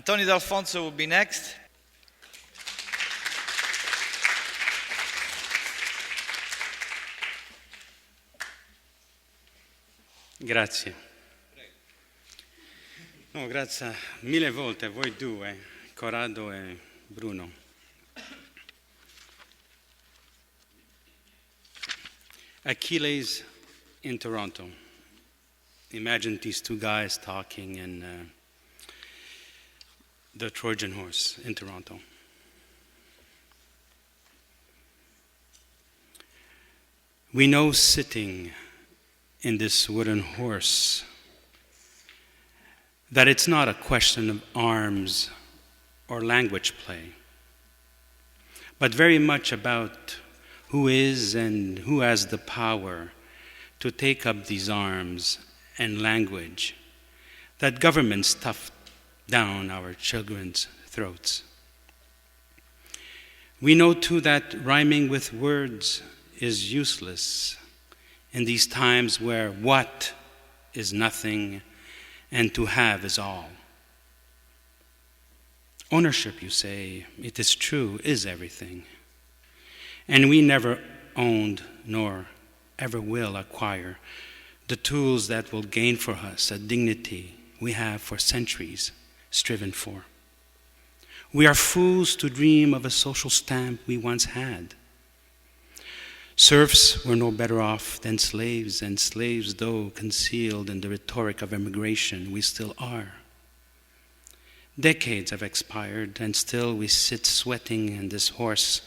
DAlfonso will be next. Grazie. No, grazie mille volte a voi due, Corrado e Bruno. Achilles in Toronto. Imagine these two guys talking in the Trojan horse in Toronto. We know sitting in this wooden horse that it's not a question of arms or language play, but very much about who is and who has the power to take up these arms and language that governments stuff down our children's throats. We know too that rhyming with words is useless in these times where what is nothing and to have is all. Ownership, you say, it is true, is everything. And we never owned nor ever will acquire the tools that will gain for us a dignity we have for centuries striven for. We are fools to dream of a social stamp we once had. Serfs were no better off than slaves, and slaves, though concealed in the rhetoric of immigration, we still are. Decades have expired, and still we sit sweating in this horse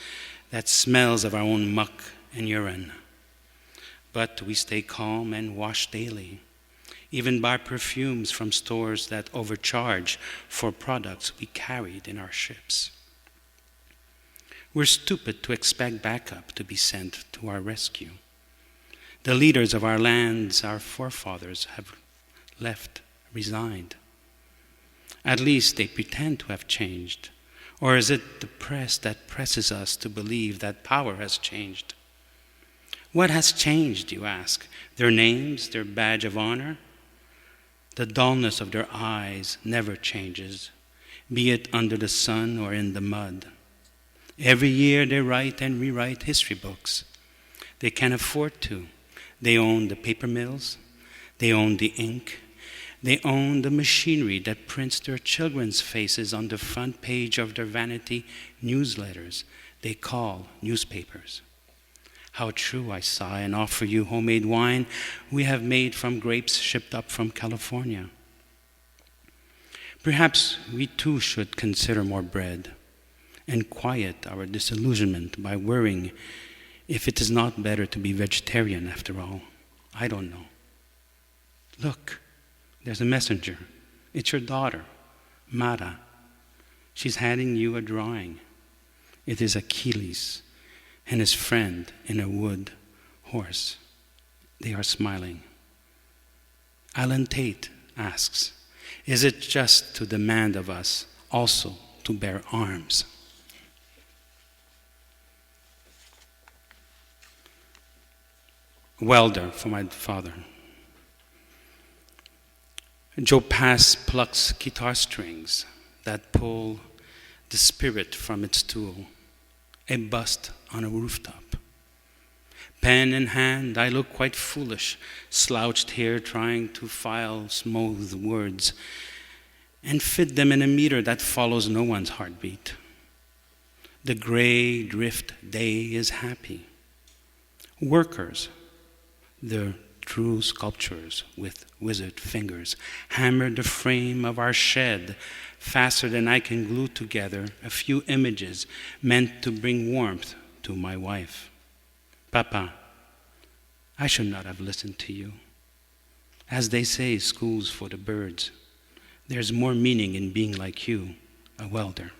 that smells of our own muck and urine. But we stay calm and wash daily, even buy perfumes from stores that overcharge for products we carried in our ships. We're stupid to expect backup to be sent to our rescue. The leaders of our lands, our forefathers, have left, resigned. At least they pretend to have changed. Or is it the press that presses us to believe that power has changed? What has changed, you ask? Their names, their badge of honor? The dullness of their eyes never changes, be it under the sun or in the mud. Every year they write and rewrite history books. They can afford to. They own the paper mills. They own the ink. They own the machinery that prints their children's faces on the front page of their vanity newsletters they call newspapers. How true, I sigh, and offer you homemade wine we have made from grapes shipped up from California. Perhaps we too should consider more bread and quiet our disillusionment by worrying if it is not better to be vegetarian after all. I don't know. Look, there's a messenger. It's your daughter, Mara. She's handing you a drawing. It is Achilles and his friend in a wood horse. They are smiling. Alan Tate asks, is it just to demand of us also to bear arms? Welder for my father. Joe Pass plucks guitar strings that pull the spirit from its tool, a bust on a rooftop. Pen in hand, I look quite foolish, slouched here trying to file smooth words and fit them in a meter that follows no one's heartbeat. The gray drift day is happy. Workers, the true sculptures with wizard fingers, hammer the frame of our shed faster than I can glue together a few images meant to bring warmth to my wife. Papa, I should not have listened to you. As they say, school's for the birds. There's more meaning in being like you, a welder.